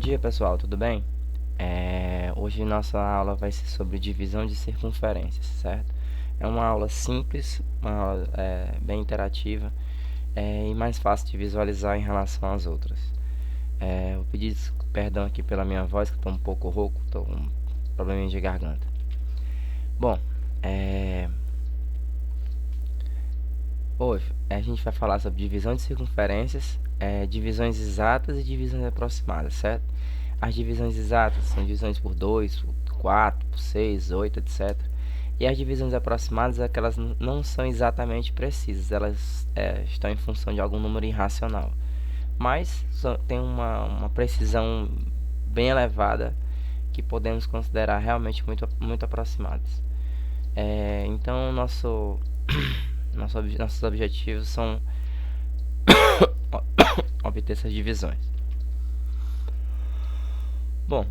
dia, pessoal, tudo bem? Hoje nossa aula vai ser sobre divisão de circunferências, certo? É uma aula simples, uma aula bem interativa e mais fácil de visualizar em relação às outras. Eu pedi perdão aqui pela minha voz, que estou um pouco rouco, estou com um probleminha de garganta. Bom, hoje a gente vai falar sobre divisão de circunferências, divisões exatas e divisões aproximadas, certo? As divisões exatas são divisões por 2, por 4, por 6, 8, etc. E as divisões aproximadas é que elas não são exatamente precisas, elas estão em função de algum número irracional. Mas tem uma precisão bem elevada que podemos considerar realmente muito aproximadas. Então, nossos objetivos são obter essas divisões. Bom,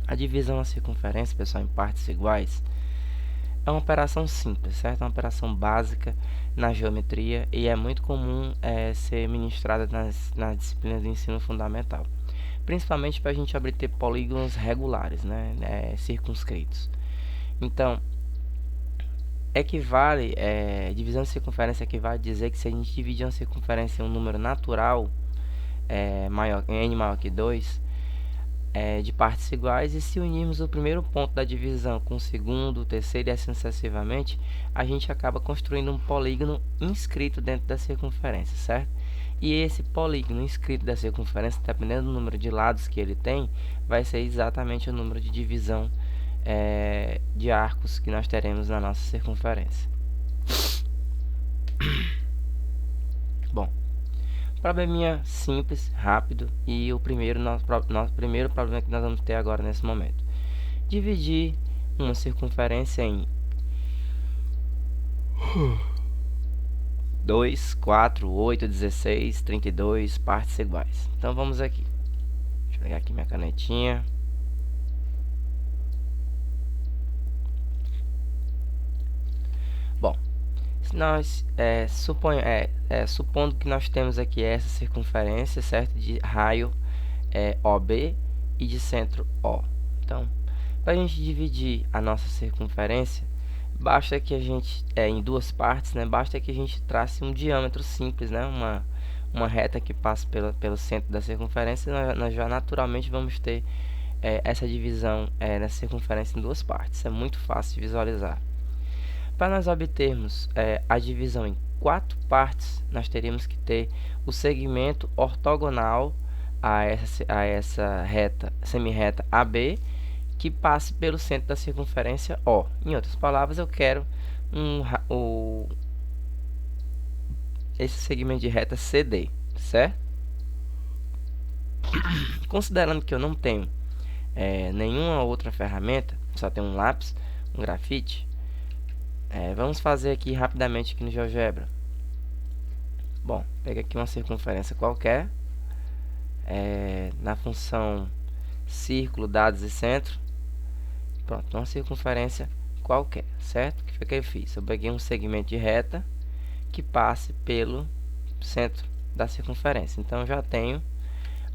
a divisão da circunferência, pessoal, em partes iguais é uma operação simples, certo? É uma operação básica na geometria e é muito comum ser ministrada nas disciplinas de ensino fundamental, principalmente para a gente obter polígonos regulares, né? Circunscritos. Então, divisão de circunferência equivale a dizer que se a gente dividir uma circunferência em um número natural, n maior que 2, de partes iguais, e se unirmos o primeiro ponto da divisão com o segundo, o terceiro e assim sucessivamente, a gente acaba construindo um polígono inscrito dentro da circunferência, certo? E esse polígono inscrito da circunferência, dependendo do número de lados que ele tem, vai ser exatamente o número de divisão de arcos que nós teremos na nossa circunferência. Bom, probleminha simples, rápido, e o nosso primeiro problema que nós vamos ter agora nesse momento. Dividir uma circunferência em 2, 4, 8, 16, 32 partes iguais. Então vamos aqui. Deixa eu pegar aqui minha canetinha. Bom, se nós supondo que nós temos aqui essa circunferência, certo, de raio OB e de centro O. Então, para a gente dividir a nossa circunferência, basta que a gente em duas partes, né? Basta que a gente trace um diâmetro simples, né? Uma reta que passa pelo centro da circunferência. Nós já naturalmente vamos ter essa divisão nessa circunferência em duas partes. É muito fácil de visualizar. Para nós obtermos a divisão em 4 partes, nós teríamos que ter o segmento ortogonal a essa reta semirreta AB, que passe pelo centro da circunferência O. Em outras palavras, eu quero esse segmento de reta CD, certo? Considerando que eu não tenho nenhuma outra ferramenta, só tenho um lápis, um grafite, vamos fazer aqui rapidamente aqui no GeoGebra. Bom, pega aqui uma circunferência qualquer, na função círculo, dados e centro. Pronto, uma circunferência qualquer, certo? O que foi que eu fiz? Eu peguei um segmento de reta que passe pelo centro da circunferência. Então, eu já tenho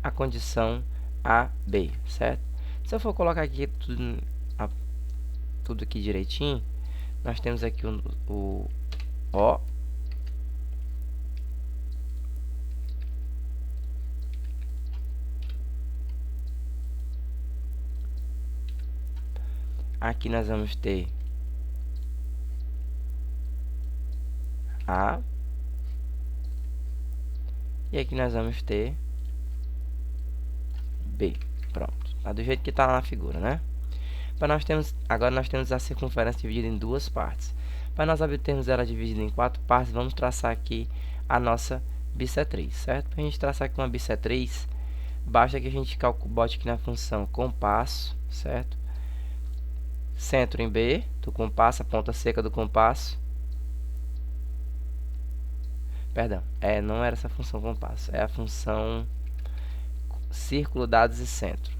a condição AB, certo? Se eu for colocar aqui tudo aqui direitinho, nós temos aqui o O, aqui nós vamos ter A, e aqui nós vamos ter B. Pronto, tá do jeito que está na figura, né? Agora nós temos a circunferência dividida em duas partes. Para nós obtermos ela dividida em 4 partes, vamos traçar aqui a nossa bissetriz, certo? Para a gente traçar aqui uma bissetriz, basta que a gente bote aqui na função compasso, certo? Centro em B do compasso, a ponta seca do compasso. Perdão, não era essa função compasso, é a função círculo, dados e centro.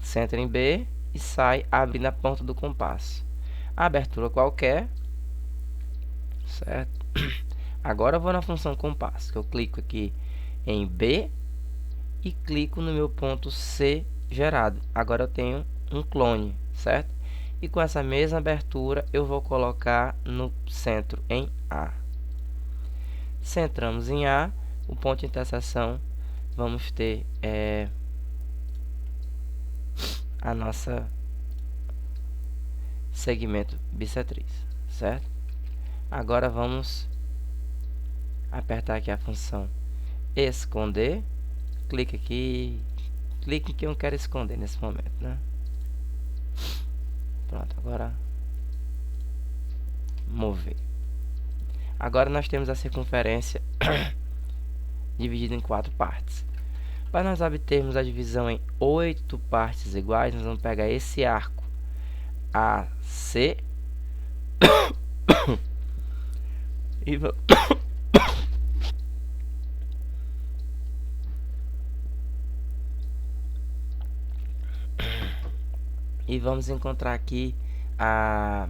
Centro em B e sai abrindo a ponta do compasso. A abertura qualquer, certo? Agora eu vou na função compasso, que eu clico aqui em B e clico no meu ponto C gerado. Agora eu tenho um clone, certo? E com essa mesma abertura eu vou colocar no centro em A. Centramos em A, o ponto de interseção, vamos ter a nossa segmento bissetriz, certo? Agora vamos apertar aqui a função esconder, clique aqui, clique em que eu quero esconder nesse momento, né? Pronto, agora mover. Agora nós temos a circunferência dividida em 4 partes. Para nós obtermos a divisão em 8 partes iguais, nós vamos pegar esse arco AC e vamos encontrar aqui a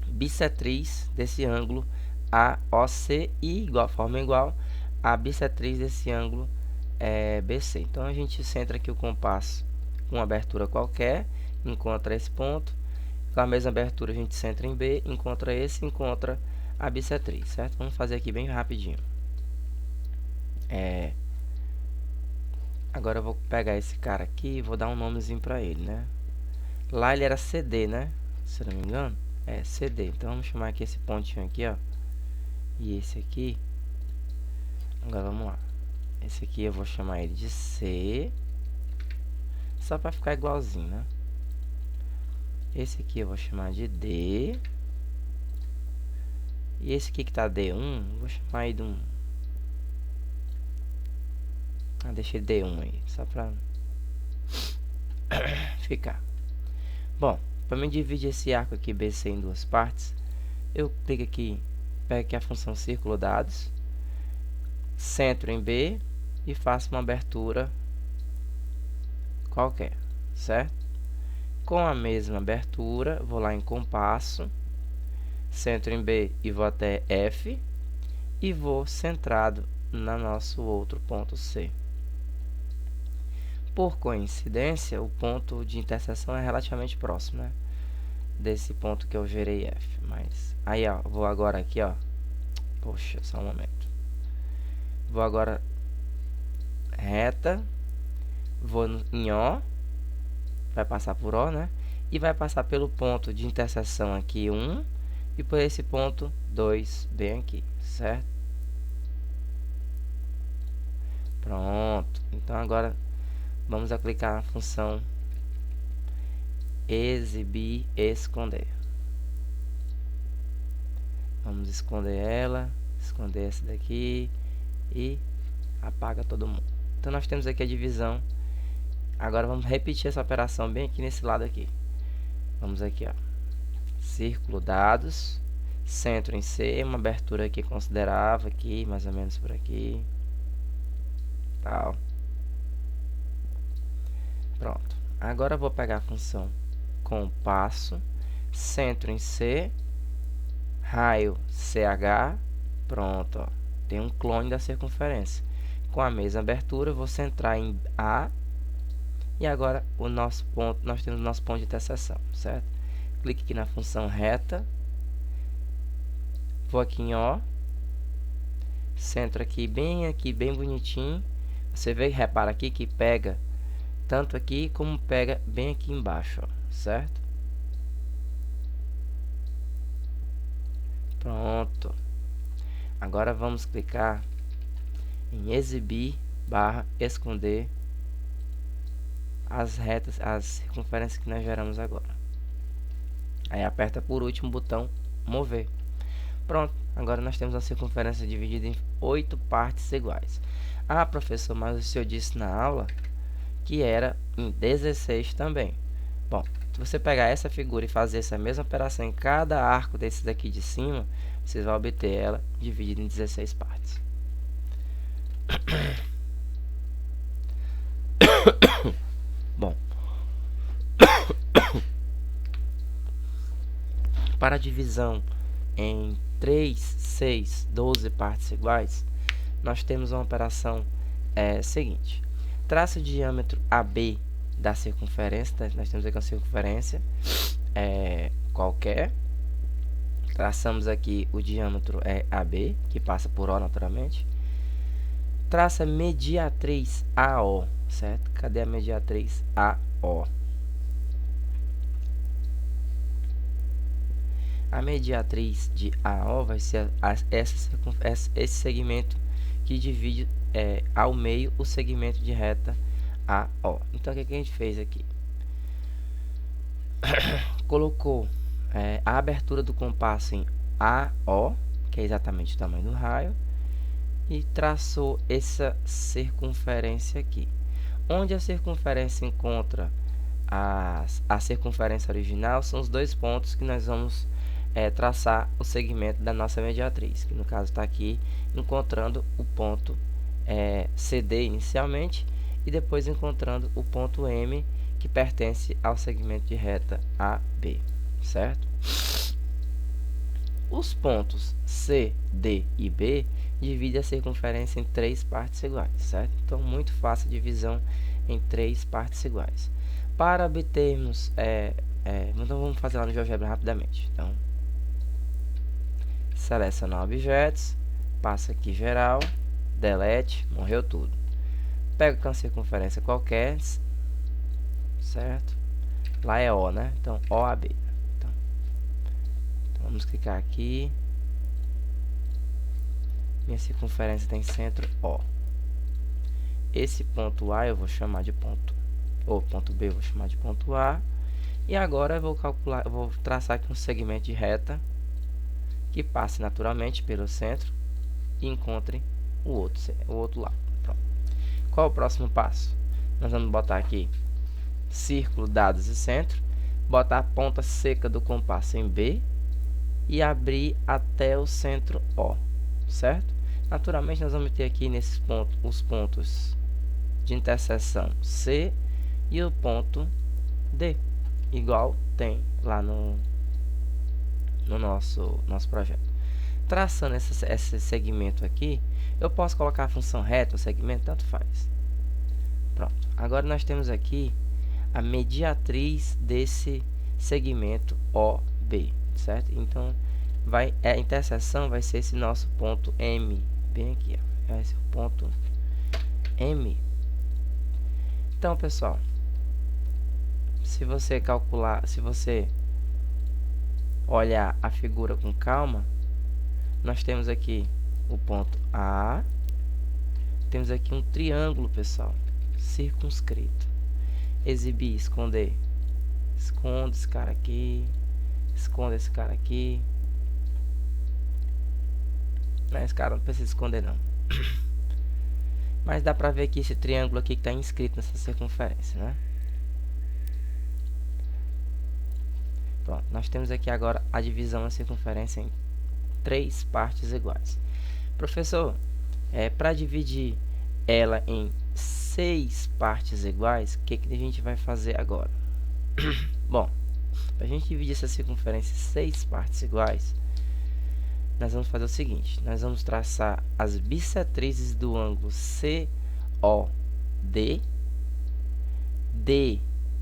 bissetriz desse ângulo AOC e forma igual a bissetriz desse ângulo BC. Então a gente centra aqui o compasso com uma abertura qualquer, encontra esse ponto, com a mesma abertura a gente centra em B, encontra esse, encontra a bissetriz, certo? Vamos fazer aqui bem rapidinho. Agora eu vou pegar esse cara aqui e vou dar um nomezinho para ele, né? Lá ele era CD, né? Se não me engano, é CD. Então vamos chamar aqui esse pontinho aqui, ó. E esse aqui. Agora vamos lá. Esse aqui eu vou chamar ele de C. Só para ficar igualzinho, né? Esse aqui eu vou chamar de D. E esse aqui que tá D1, eu vou chamar ele de um... deixa ele D1 aí, só pra ficar. Bom, para me dividir esse arco aqui BC em 2 partes, eu clico aqui, pego aqui a função círculo dados, centro em B e faço uma abertura qualquer, certo? Com a mesma abertura, vou lá em compasso, centro em B e vou até F e vou centrado no nosso outro ponto C. Por coincidência, o ponto de interseção é relativamente próximo, né, desse ponto que eu gerei F. Mas aí, ó, vou agora aqui, ó. Poxa, só um momento. Vou agora reta, vou em O, vai passar por O, né? E vai passar pelo ponto de interseção aqui 1 e por esse ponto 2 bem aqui, certo? Pronto. Então agora vamos aplicar a função exibir esconder. Vamos esconder ela, esconder essa daqui e apaga todo mundo. Então nós temos aqui a divisão. Agora vamos repetir essa operação bem aqui nesse lado aqui. Vamos aqui, ó. Círculo dados, centro em C, uma abertura aqui considerável aqui, mais ou menos por aqui. Tal. Pronto. Agora eu vou pegar a função compasso, centro em C, raio CH. Pronto, ó. Tem um clone da circunferência. Com a mesma abertura, eu vou centrar em A. E agora o nosso ponto, nós temos o nosso ponto de interseção, certo? Clique aqui na função reta. Vou aqui em O. Centro aqui, bem bonitinho. Você vê, repara aqui que pega tanto aqui como pega bem aqui embaixo, ó, certo? Pronto. Agora vamos clicar em exibir / esconder as retas, as circunferências que nós geramos agora. Aí aperta por último o botão mover. Pronto. Agora nós temos a circunferência dividida em 8 partes iguais. Ah, professor, mas o senhor disse na aula que era em 16 também. Bom, se você pegar essa figura e fazer essa mesma operação em cada arco desse daqui de cima, você vai obter ela dividida em 16 partes. Bom, para a divisão em 3, 6, 12 partes iguais, nós temos uma operação seguinte. traça o diâmetro AB da circunferência. Nós temos aqui uma circunferência qualquer. Traçamos aqui o diâmetro AB, que passa por O naturalmente. Traça mediatriz AO, certo? Cadê a mediatriz AO? A mediatriz de AO vai ser esse segmento que divide ao meio o segmento de reta AO. Então, o que a gente fez aqui? Colocou a abertura do compasso em AO, que é exatamente o tamanho do raio, e traçou essa circunferência aqui. Onde a circunferência encontra a circunferência original, são os dois pontos que nós vamos traçar o segmento da nossa mediatriz, que no caso está aqui encontrando o ponto CD inicialmente e depois encontrando o ponto M, que pertence ao segmento de reta AB, certo? Os pontos C, D e B dividem a circunferência em 3 partes iguais, certo? Então, muito fácil a divisão em 3 partes iguais. Para obtermos... então, vamos fazer lá no GeoGebra rapidamente. Então, selecionar objetos, passa aqui geral, delete, morreu tudo. Pega uma circunferência qualquer, certo? Lá é O, né? Então, OAB. Então, vamos clicar aqui. Minha circunferência tem centro O. Esse ponto A eu vou chamar de ponto, ou ponto B eu vou chamar de ponto A. E agora eu vou traçar aqui um segmento de reta que passe naturalmente pelo centro e encontre o outro lado. Pronto. Qual é o próximo passo? Nós vamos botar aqui círculo, dados e centro, botar a ponta seca do compasso em B e abrir até o centro O, certo? Naturalmente, nós vamos ter aqui nesses pontos os pontos de interseção C e o ponto D, igual tem lá no nosso projeto. Traçando esse segmento aqui, eu posso colocar a função reta, o segmento, tanto faz. Pronto. Agora nós temos aqui a mediatriz desse segmento OB, certo? Então, a interseção vai ser esse nosso ponto M, bem aqui, ó. Vai ser o ponto M. Então, pessoal, se você olhar a figura com calma, nós temos aqui o ponto A, temos aqui um triângulo, pessoal, circunscrito. Exibir, esconder. Esconde esse cara aqui, esconde esse cara aqui. Esse cara não precisa esconder não. Mas dá pra ver aqui esse triângulo aqui que está inscrito nessa circunferência, né? Pronto, nós temos aqui agora a divisão da circunferência em 3 partes iguais. Professor, para dividir ela em 6 partes iguais, o que a gente vai fazer agora? Bom, para a gente dividir essa circunferência em 6 partes iguais, nós vamos fazer o seguinte: nós vamos traçar as bissetrizes do ângulo COD,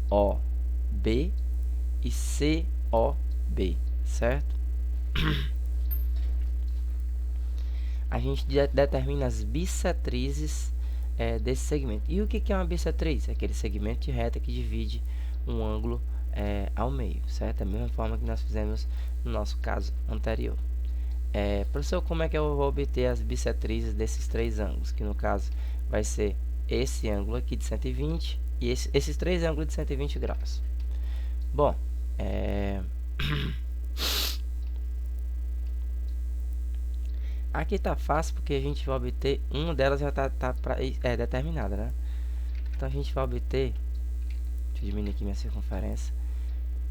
DOB e COB, certo? A gente determina as bissetrizes desse segmento. E o que é uma bissetriz? É aquele segmento de reta que divide um ângulo ao meio, certo? Da mesma forma que nós fizemos no nosso caso anterior. Professor, como é que eu vou obter as bissetrizes desses 3 ângulos? Que no caso vai ser esse ângulo aqui de 120 e esses 3 ângulos de 120 graus. Bom, aqui tá fácil porque a gente vai obter, uma delas já tá determinada, né? Então a gente vai obter, deixa eu diminuir aqui minha circunferência.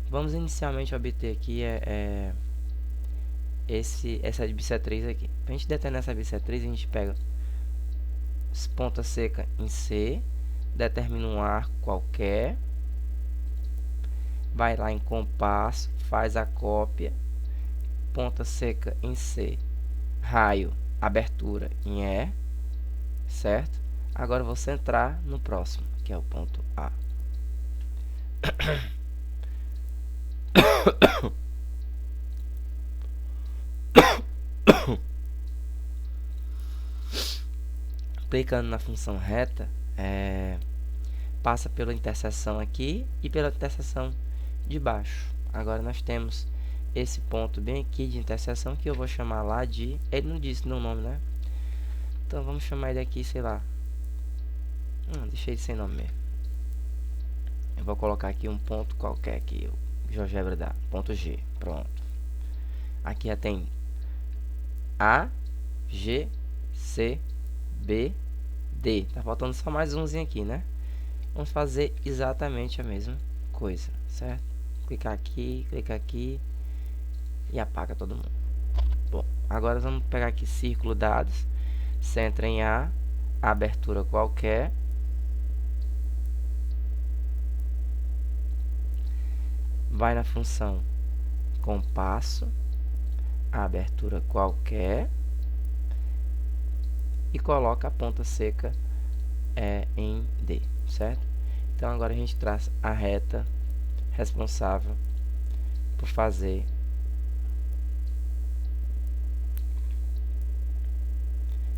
Vamos inicialmente obter aqui essa bissetriz aqui. Para a gente determinar essa bissetriz, a gente pega ponta seca em C, determina um arco qualquer, vai lá em compasso, faz a cópia, ponta seca em C, raio, abertura em E, certo? Agora eu vou centrar no próximo, que é o ponto A. Clicando na função reta, passa pela interseção aqui e pela interseção de baixo. Agora nós temos esse ponto bem aqui de interseção que eu vou chamar lá de... Ele não disse no nome, né? Então vamos chamar ele aqui, sei lá. Deixei ele sem nome mesmo. Eu vou colocar aqui um ponto qualquer aqui, o GeoGebra dá, ponto G, pronto. Aqui já tem A, G, C, B, D. Tá faltando só mais umzinho aqui, né? Vamos fazer exatamente a mesma coisa, certo? Clicar aqui e apaga todo mundo. Bom, agora vamos pegar aqui círculo dados, centra em A, abertura qualquer. Vai na função compasso, abertura qualquer e coloca a ponta seca em D, certo? Então agora a gente traz a reta responsável por fazer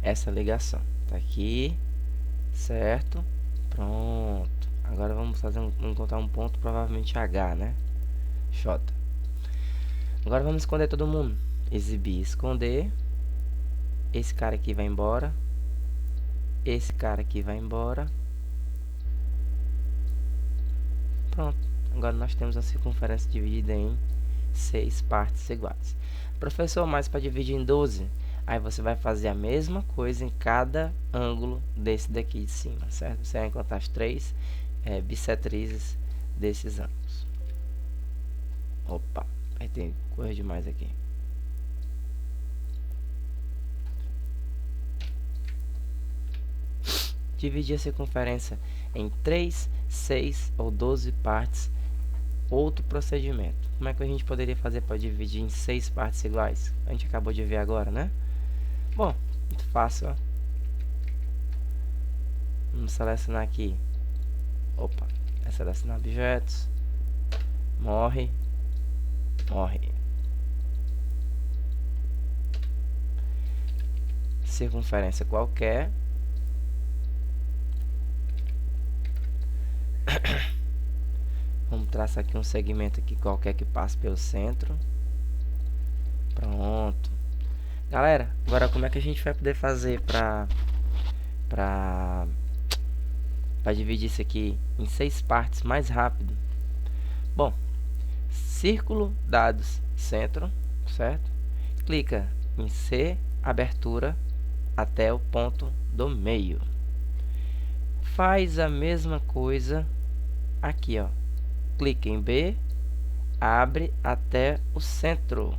essa ligação. Tá aqui, certo? Pronto. Agora vamos encontrar um ponto, provavelmente H, né? J. Agora vamos esconder todo mundo. Exibir, esconder. Esse cara aqui vai embora. Esse cara aqui vai embora. Pronto. Agora nós temos a circunferência dividida em 6 partes iguais. Professor, mas para dividir em 12, aí você vai fazer a mesma coisa em cada ângulo desse daqui de cima, certo? Você vai encontrar as 3 bissetrizes desses ângulos. Opa, aí tem coisa demais aqui. Dividir a circunferência em 3, 6 ou 12 partes. Outro procedimento. Como é que a gente poderia fazer para dividir em 6 partes iguais? A gente acabou de ver agora, né? Bom, muito fácil, ó. Vamos selecionar aqui. Opa, é selecionar objetos. Morre. Circunferência qualquer. Vamos traçar aqui um segmento aqui qualquer que passe pelo centro. Pronto. Galera, agora como é que a gente vai poder fazer para dividir isso aqui em 6 partes mais rápido? Bom, círculo, dados, centro, certo? Clica em C, abertura, até o ponto do meio. Faz a mesma coisa aqui, ó. Clica em B, abre até o centro.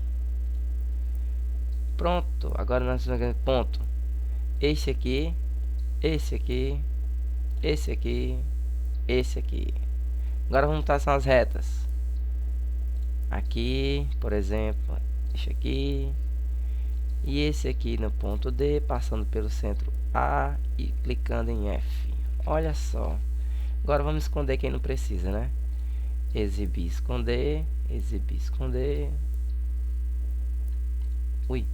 Pronto, agora nós vamos ver ponto. Esse aqui, esse aqui, esse aqui, esse aqui. Agora vamos traçar as retas. Aqui, por exemplo, esse aqui. E esse aqui no ponto D, passando pelo centro A e clicando em F. Olha só. Agora vamos esconder quem não precisa, né? Exibir, esconder. Exibir, esconder. Ui.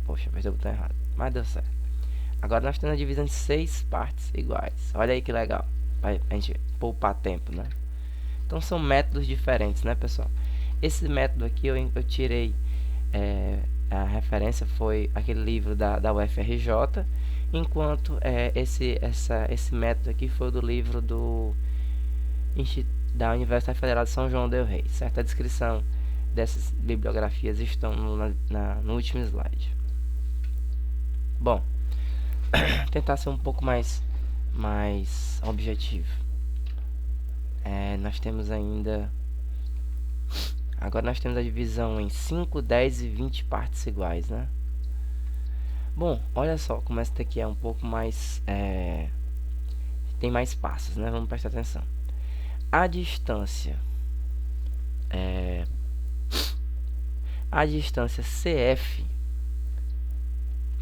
Poxa, apertei o botão errado. Mas deu certo. Agora nós temos a divisão de 6 partes iguais. Olha aí que legal. Pra gente poupar tempo, né? Então são métodos diferentes, né, pessoal? Esse método aqui eu tirei... a referência foi aquele livro da UFRJ, enquanto esse método aqui foi do livro da Universidade Federal de São João del Rei, certo? A descrição dessas bibliografias estão no último slide. Bom, tentar ser um pouco mais objetivo. Nós temos ainda... Agora nós temos a divisão em 5, 10 e 20 partes iguais, né? Bom, olha só como essa daqui é um pouco mais... tem mais passos, né? Vamos prestar atenção. A distância... a distância CF...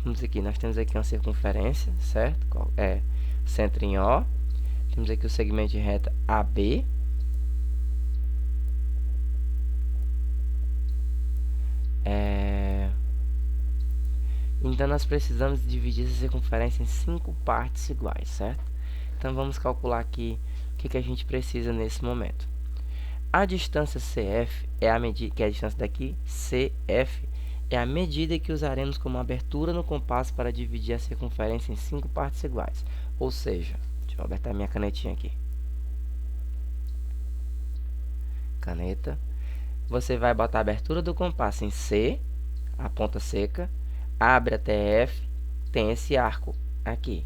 Vamos aqui, nós temos aqui uma circunferência, certo? centro em O. Temos aqui o segmento de reta AB. Então, nós precisamos dividir essa circunferência em 5 partes iguais, certo? Então, vamos calcular aqui o que a gente precisa nesse momento. A distância CF é a medida, que é a distância daqui, CF, é a medida que usaremos como abertura no compasso para dividir a circunferência em 5 partes iguais. Ou seja, deixa eu apertar minha canetinha aqui. Caneta. Você vai botar a abertura do compasso em C, a ponta seca, abre até F, tem esse arco aqui.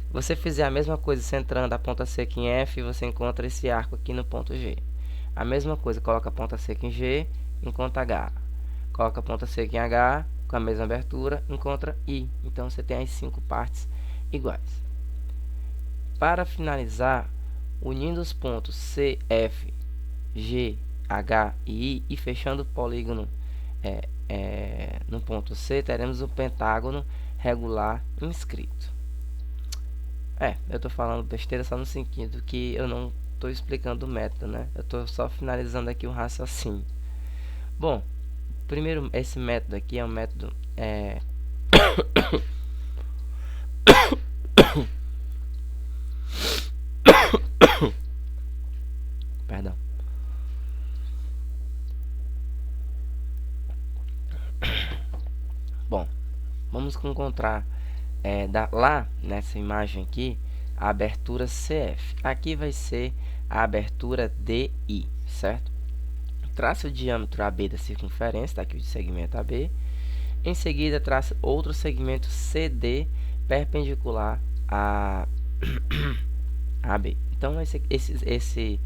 Se você fizer a mesma coisa centrando a ponta seca em F, você encontra esse arco aqui no ponto G. A mesma coisa, coloca a ponta seca em G, encontra H. Coloca a ponta seca em H, com a mesma abertura, encontra I. Então, você tem as 5 partes iguais. Para finalizar, unindo os pontos C, F, G, H e I e fechando o polígono no ponto C, teremos o pentágono regular inscrito. Eu estou falando besteira só no sentido que eu não estou explicando o método, né? Eu estou só finalizando aqui o raciocínio. Bom, primeiro, esse método aqui é um método perdão. Bom, vamos encontrar lá nessa imagem aqui a abertura CF. Aqui vai ser a abertura DI, certo? Traça o diâmetro AB da circunferência, está aqui o segmento AB. Em seguida, traça outro segmento CD perpendicular a AB. Então, esse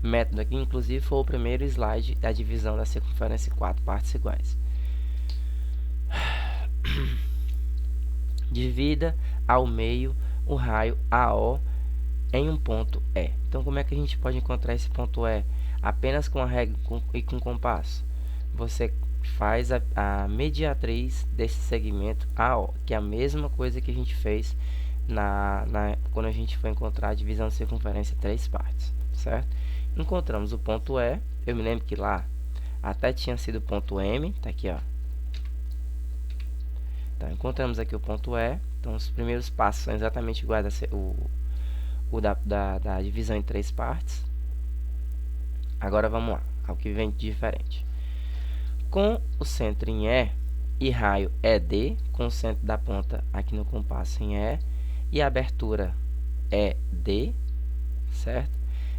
método aqui, inclusive, foi o primeiro slide da divisão da circunferência em 4 partes iguais. Divida ao meio o raio AO em um ponto E. Então, como é que a gente pode encontrar esse ponto E? Apenas com a régua e com o compasso. Você faz a mediatriz desse segmento AO, que é a mesma coisa que a gente fez quando a gente foi encontrar a divisão de circunferência em 3 partes, certo? Encontramos o ponto E. Eu me lembro que lá até tinha sido o ponto M, tá aqui, ó. Então, encontramos aqui o ponto E. Então, os primeiros passos são exatamente iguais da divisão em 3 partes. Agora, vamos lá, ao que vem de diferente. Com o centro em E raio ED, com o centro da ponta aqui no compasso em E a abertura ED, certo?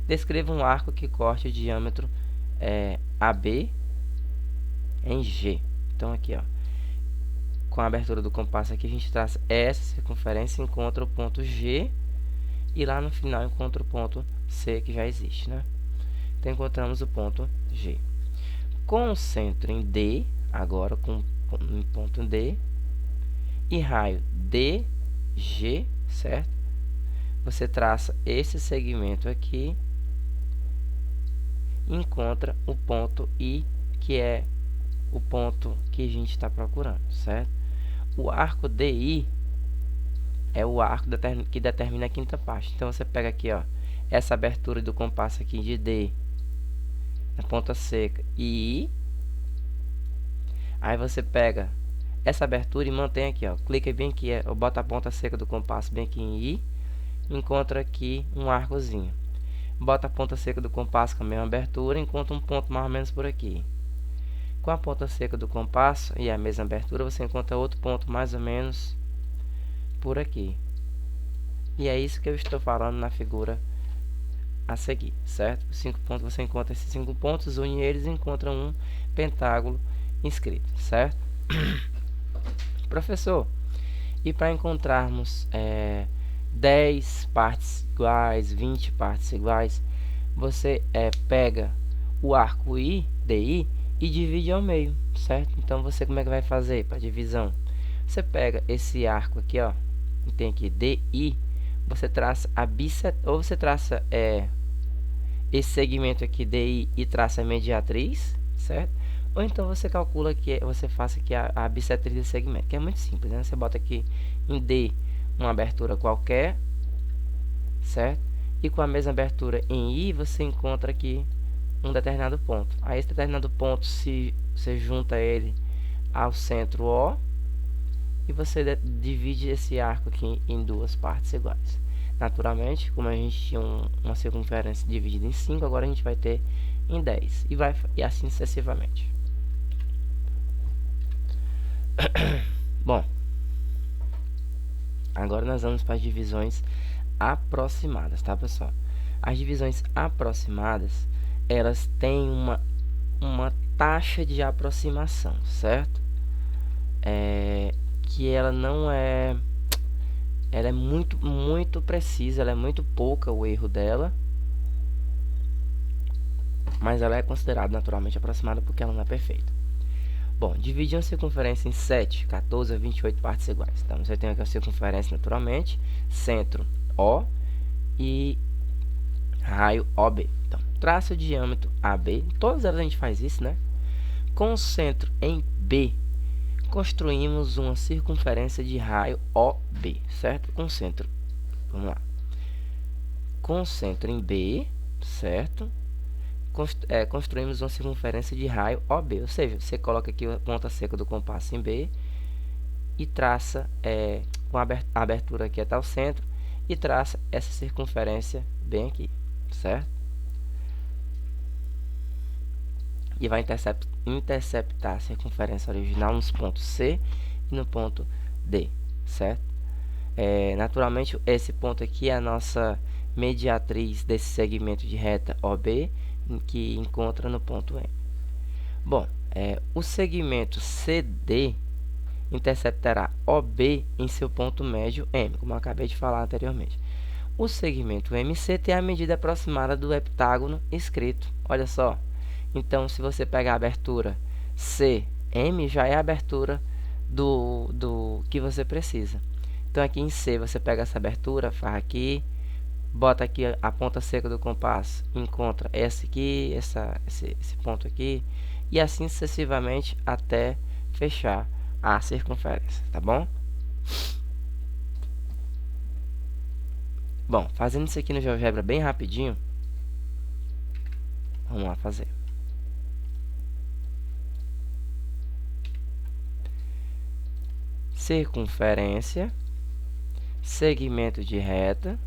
Descreva um arco que corte o diâmetro AB em G. Então, aqui, ó. Com a abertura do compasso aqui, a gente traça essa circunferência, encontra o ponto G e lá no final encontra o ponto C, que já existe, né? Então, encontramos o ponto G. Com o centro em D, agora com o ponto D, e raio DG, certo? Você traça esse segmento aqui, encontra o ponto I, que é o ponto que a gente está procurando, certo? O arco DI é o arco que determina a quinta parte. Então, você pega aqui, ó, essa abertura do compasso aqui de D, na ponta seca, e I. Aí, você pega essa abertura e mantém aqui, ó. Clica bem aqui, eu boto a ponta seca do compasso bem aqui em I. Encontra aqui um arcozinho. Bota a ponta seca do compasso com a mesma abertura, encontra um ponto mais ou menos por aqui. Com a ponta seca do compasso e a mesma abertura, você encontra outro ponto mais ou menos por aqui. E é isso que eu estou falando na figura a seguir, certo? Os 5 pontos, você encontra esses 5 pontos, une eles e encontra um pentágono inscrito, certo? Professor, e para encontrarmos 10 partes iguais, 20 partes iguais, você pega o arco DI e divide ao meio, certo? Então, você como é que vai fazer para divisão? Você pega esse arco aqui, ó, tem aqui DI, você traça a bissetriz, ou você traça esse segmento aqui DI e traça a mediatriz, certo? Ou então você calcula que você faça aqui a bissetriz desse segmento, que é muito simples, né? Você bota aqui em D uma abertura qualquer, certo? E com a mesma abertura em I, você encontra aqui um determinado ponto. Aí esse determinado ponto, se você junta ele ao centro O, e você divide esse arco aqui em duas partes iguais. Naturalmente, como a gente tinha uma circunferência dividida em 5, agora a gente vai ter em 10. E assim sucessivamente. Bom, agora nós vamos para as divisões aproximadas, tá, pessoal? As divisões aproximadas, elas têm uma taxa de aproximação, certo? Que ela não é... Ela é muito precisa, ela é muito pouca o erro dela. Mas ela é considerada naturalmente aproximada porque ela não é perfeita. Bom, dividir uma circunferência em 7, 14 a 28 partes iguais. Então, você tem aqui a circunferência naturalmente, centro O e raio OB. Então, traça o diâmetro AB. Todas elas a gente faz isso, né? Com o centro em B, construímos uma circunferência de raio OB, certo? Com centro, vamos lá. Com centro em B, certo? Construímos uma circunferência de raio OB, ou seja, você coloca aqui a ponta seca do compasso em B e traça com a abertura aqui até o centro e traça essa circunferência bem aqui, certo? E vai interceptar a circunferência original nos pontos C e no ponto D, certo? Naturalmente, esse ponto aqui é a nossa mediatriz desse segmento de reta OB, que encontra no ponto M. Bom, o segmento CD interceptará OB em seu ponto médio M, como eu acabei de falar anteriormente. O segmento MC tem a medida aproximada do heptágono escrito. Olha só. Então, se você pegar a abertura CM, já é a abertura do que você precisa. Então, aqui em C, você pega essa abertura, faz aqui, bota aqui a ponta seca do compasso, encontra esse aqui, esse ponto aqui, e assim sucessivamente até fechar a circunferência, tá bom? Bom, fazendo isso aqui no GeoGebra bem rapidinho, vamos lá fazer. Circunferência, segmento de reta.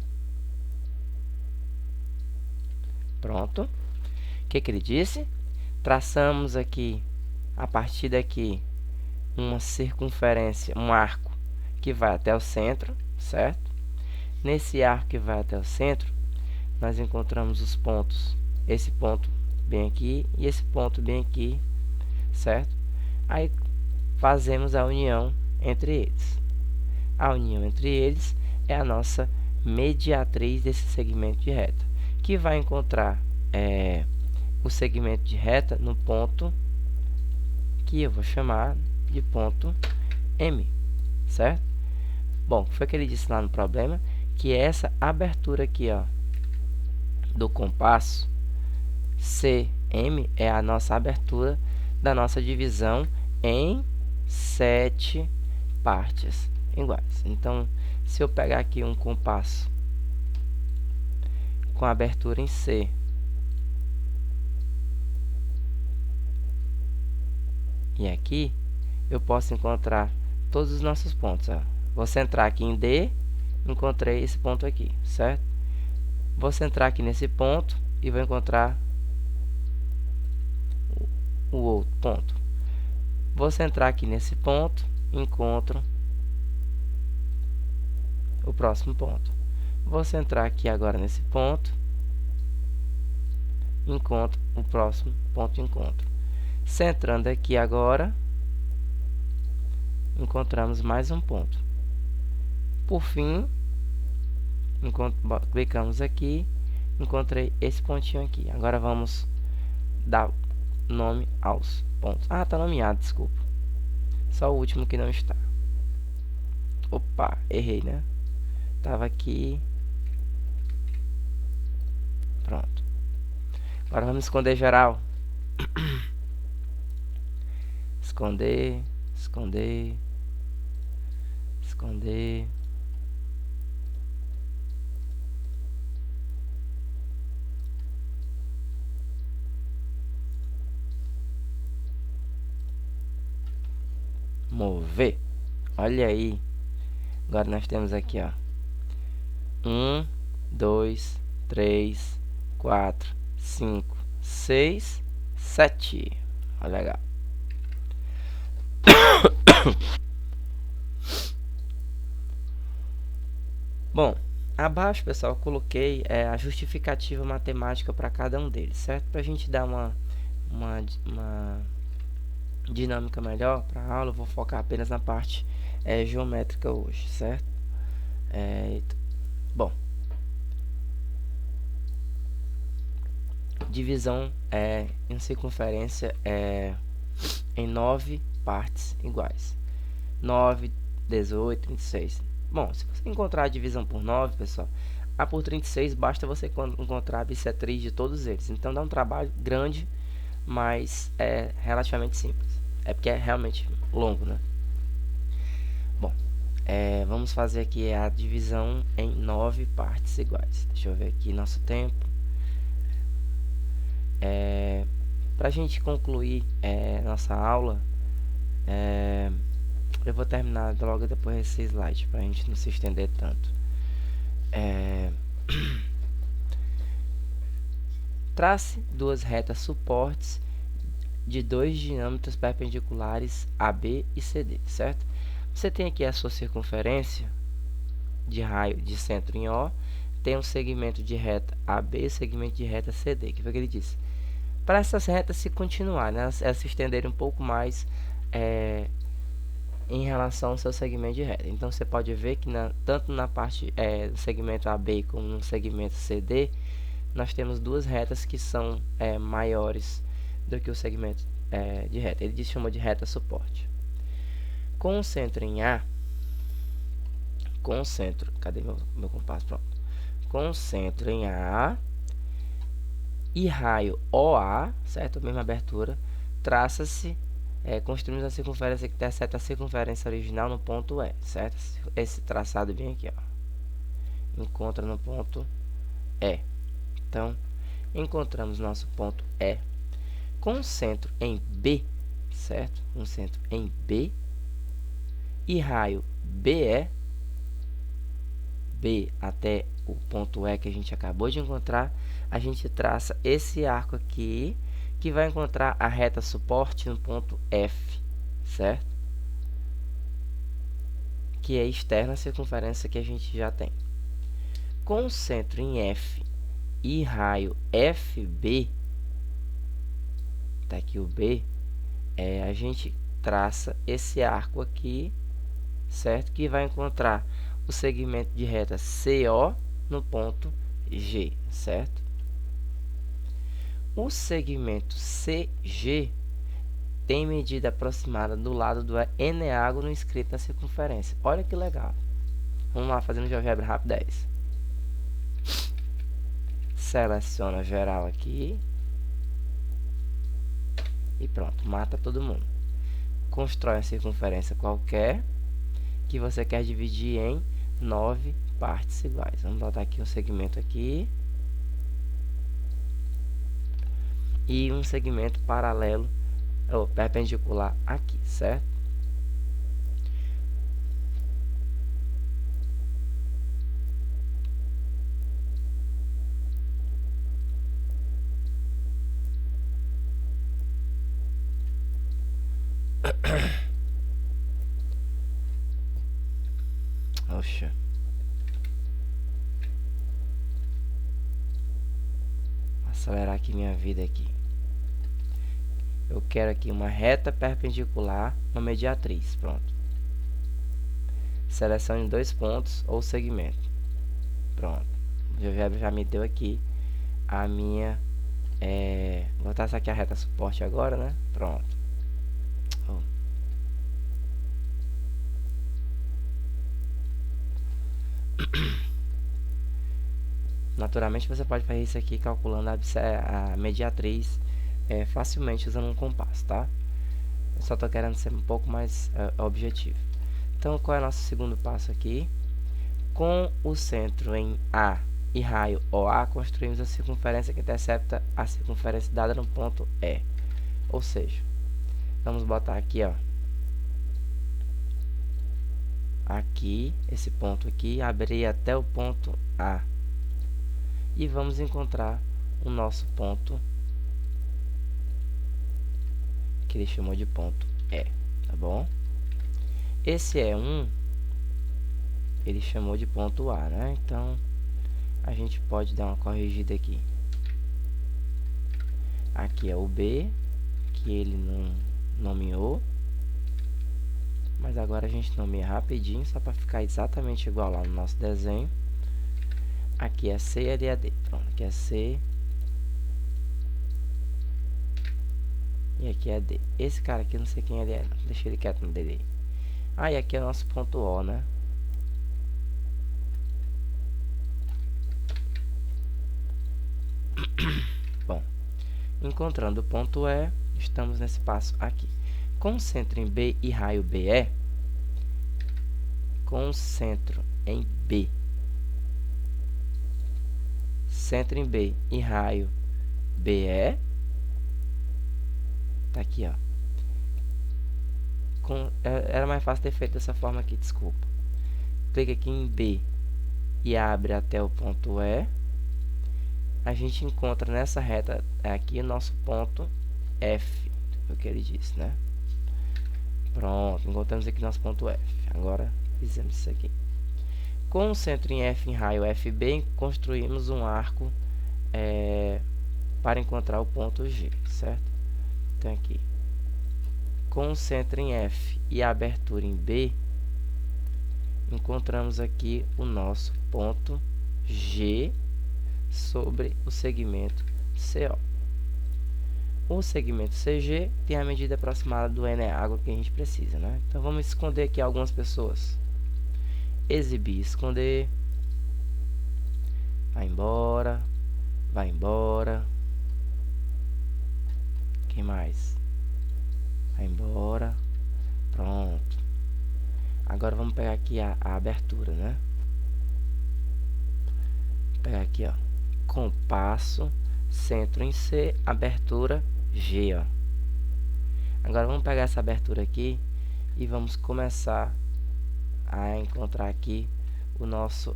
Pronto. O que ele disse? Traçamos aqui, a partir daqui, uma circunferência, um arco que vai até o centro, certo? Nesse arco que vai até o centro, nós encontramos os pontos. Esse ponto bem aqui e esse ponto bem aqui, certo? Aí fazemos a união entre eles. A união entre eles é a nossa mediatriz desse segmento de reta, que vai encontrar o segmento de reta no ponto que eu vou chamar de ponto M, certo? Bom, foi o que ele disse lá no problema, que essa abertura aqui, ó, do compasso CM é a nossa abertura da nossa divisão em 7 partes iguais. Então, se eu pegar aqui um compasso com abertura em C e aqui, eu posso encontrar todos os nossos pontos. Ó. Vou centrar aqui em D, encontrei esse ponto aqui, certo? Vou centrar aqui nesse ponto e vou encontrar o outro ponto. Vou centrar aqui nesse ponto, encontro o próximo ponto. Vou centrar aqui agora nesse ponto, encontro o próximo ponto, encontro. Centrando aqui agora, encontramos mais um ponto. Por fim, clicamos aqui, encontrei esse pontinho aqui. Agora vamos dar nome aos pontos. Ah, está nomeado, desculpa. Só o último que não está. Opa, errei, né? Tava aqui. Pronto. Agora vamos esconder geral. Esconder, esconder, esconder. mover. Olha aí. Agora nós temos aqui, ó, 1, 2, 3, 4, 5, 6, 7. Olha, legal. Bom, abaixo, pessoal, eu coloquei a justificativa matemática para cada um deles, certo? Para a gente dar uma dinâmica melhor para a aula, eu vou focar apenas na parte geométrica hoje, certo? Bom, divisão em circunferência em 9 partes iguais. 9, 18, 36. Bom, se você encontrar a divisão por 9, pessoal, a por 36 basta você encontrar a bissetriz de todos eles. Então dá um trabalho grande, mas é relativamente simples. É porque é realmente longo, né? Bom, vamos fazer aqui a divisão em 9 partes iguais. Deixa eu ver aqui nosso tempo. Para a gente concluir nossa aula, eu vou terminar logo depois desse slide, para a gente não se estender tanto. Trace duas retas suportes de dois diâmetros perpendiculares AB e CD, certo? Você tem aqui a sua circunferência de raio de centro em O, tem um segmento de reta AB e segmento de reta CD, que foi o que ele disse. Para essas retas se continuarem, né, elas se estenderem um pouco mais em relação ao seu segmento de reta. Então você pode ver que tanto na parte do segmento AB como no segmento CD, nós temos duas retas que são maiores do que o segmento de reta. Ele chama de reta suporte. Com o centro em A, cadê meu compasso? Pronto. Com o centro em A e raio OA, certo? A mesma abertura, traça-se, construímos a circunferência que intercepta a circunferência original no ponto E, certo? Esse traçado bem aqui, ó, encontra no ponto E. Então, encontramos nosso ponto E com o centro em B, certo? Um centro em B e raio BE, B até o ponto E que a gente acabou de encontrar, a gente traça esse arco aqui, que vai encontrar a reta suporte no ponto F, certo? Que é externa à circunferência que a gente já tem. Com o centro em F e raio FB, tá aqui o B, a gente traça esse arco aqui, certo? Que vai encontrar o segmento de reta CO no ponto G, certo? O segmento CG tem medida aproximada do lado do eneágono inscrito na circunferência. Olha que legal. Vamos lá, fazendo GeoGebra rápido 10. Seleciona geral aqui. E pronto, mata todo mundo. Constrói uma circunferência qualquer que você quer dividir em 9 partes iguais. Vamos botar aqui um segmento aqui. E um segmento paralelo ou perpendicular aqui, certo? Oxa. Acelerar aqui minha vida aqui. Eu quero aqui uma reta perpendicular, uma mediatriz, pronto. Selecione 2 pontos ou segmento. Pronto. O GeoGebra já me deu aqui a minha... vou botar essa aqui a reta suporte agora, né? Pronto. Naturalmente você pode fazer isso aqui calculando a mediatriz facilmente usando um compasso, tá? Eu só estou querendo ser um pouco mais objetivo. Então, qual é o nosso segundo passo aqui? Com o centro em A e raio OA, construímos a circunferência que intercepta a circunferência dada no ponto E. Ou seja, vamos botar aqui, ó, aqui, esse ponto aqui, abrir até o ponto A. E vamos encontrar o nosso ponto, que ele chamou de ponto E, tá bom? Esse E1, ele chamou de ponto A, né? Então, a gente pode dar uma corrigida aqui. Aqui é o B, que ele não nomeou. Mas agora a gente nomeia rapidinho, só para ficar exatamente igual lá no nosso desenho. Aqui é C e ali é D. Pronto, aqui é C. E aqui é D. Esse cara aqui eu não sei quem ele é, não. Deixa ele quieto no D. Ah, e aqui é o nosso ponto O, né? Bom, encontrando o ponto E, estamos nesse passo aqui. Com o centro em B e raio BE, com o centro em B, centro em B e raio BE, tá aqui, ó. Era mais fácil ter feito dessa forma aqui, desculpa. Clica aqui em B e abre até o ponto E. A gente encontra nessa reta aqui o nosso ponto F, o que ele disse, né? Pronto, encontramos aqui nosso ponto F. Agora fizemos isso aqui. Com o centro em F em raio FB, construímos um arco para encontrar o ponto G, certo? Então aqui, com o centro em F e a abertura em B, encontramos aqui o nosso ponto G sobre o segmento CO. O segmento CG tem a medida aproximada do eneágono que a gente precisa, né? Então vamos esconder aqui algumas pessoas. Exibir, esconder. Vai embora. Vai embora. Quem mais? Vai embora. Pronto. Agora vamos pegar aqui a abertura, né? Vou pegar aqui, ó. Compasso, centro em C, abertura G, ó. Agora vamos pegar essa abertura aqui e vamos começar a encontrar aqui o nosso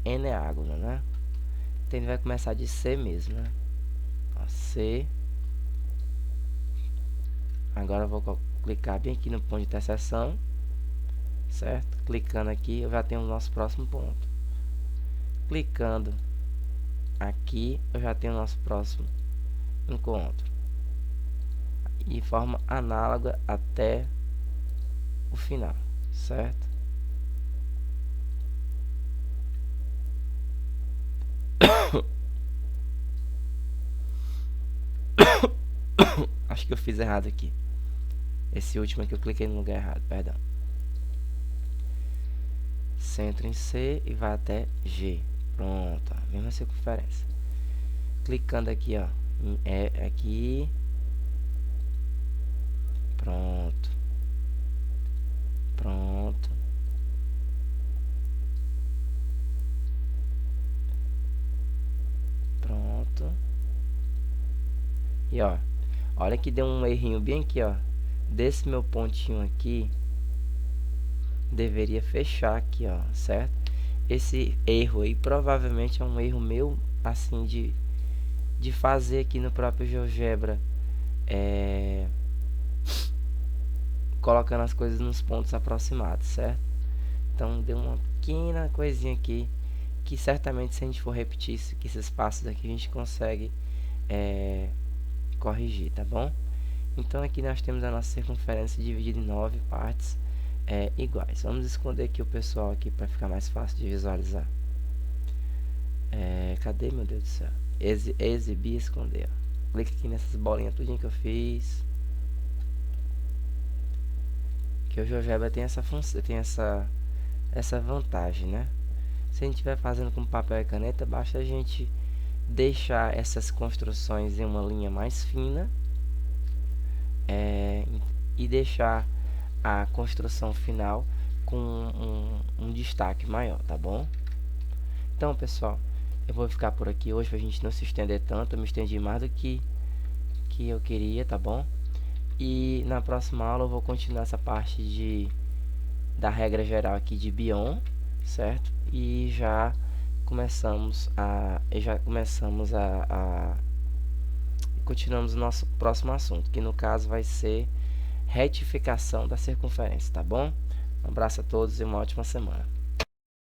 eneágono, né? Então ele vai começar de C mesmo, né? Ó, C. Agora eu vou clicar bem aqui no ponto de interseção, certo? Clicando aqui, eu já tenho o nosso próximo ponto. Clicando aqui, eu já tenho o nosso próximo encontro. E forma análoga até o final, certo? Acho que eu fiz errado aqui. Esse último aqui eu cliquei no lugar errado, perdão. Centro em C e vai até G. Pronto, ó, mesma circunferência. Clicando aqui, ó, em E aqui. Pronto. Pronto. Pronto. E ó, olha que deu um errinho bem aqui, ó. Desse meu pontinho aqui deveria fechar aqui, ó, certo? Esse erro aí provavelmente é um erro meu, assim, de fazer aqui no próprio GeoGebra, colocando as coisas nos pontos aproximados, certo? Então deu uma pequena coisinha aqui que certamente, se a gente for repetir esses passos aqui, a gente consegue corrigir, tá bom? Então aqui nós temos a nossa circunferência dividida em 9 partes iguais. Vamos esconder aqui o pessoal aqui para ficar mais fácil de visualizar. Cadê, meu Deus do céu? Exibir, esconder, ó. Clica aqui nessas bolinhas tudinho que eu fiz. Que o GeoGebra tem essa função, tem essa vantagem, né? Se a gente estiver fazendo com papel e caneta, basta a gente deixar essas construções em uma linha mais fina e deixar a construção final com um destaque maior, tá bom? Então, pessoal, eu vou ficar por aqui hoje pra gente não se estender tanto. Eu me estendi mais do que eu queria, tá bom? E na próxima aula eu vou continuar essa parte da regra geral aqui de Biot, certo? E continuamos o nosso próximo assunto, que no caso vai ser retificação da circunferência, tá bom? Um abraço a todos e uma ótima semana.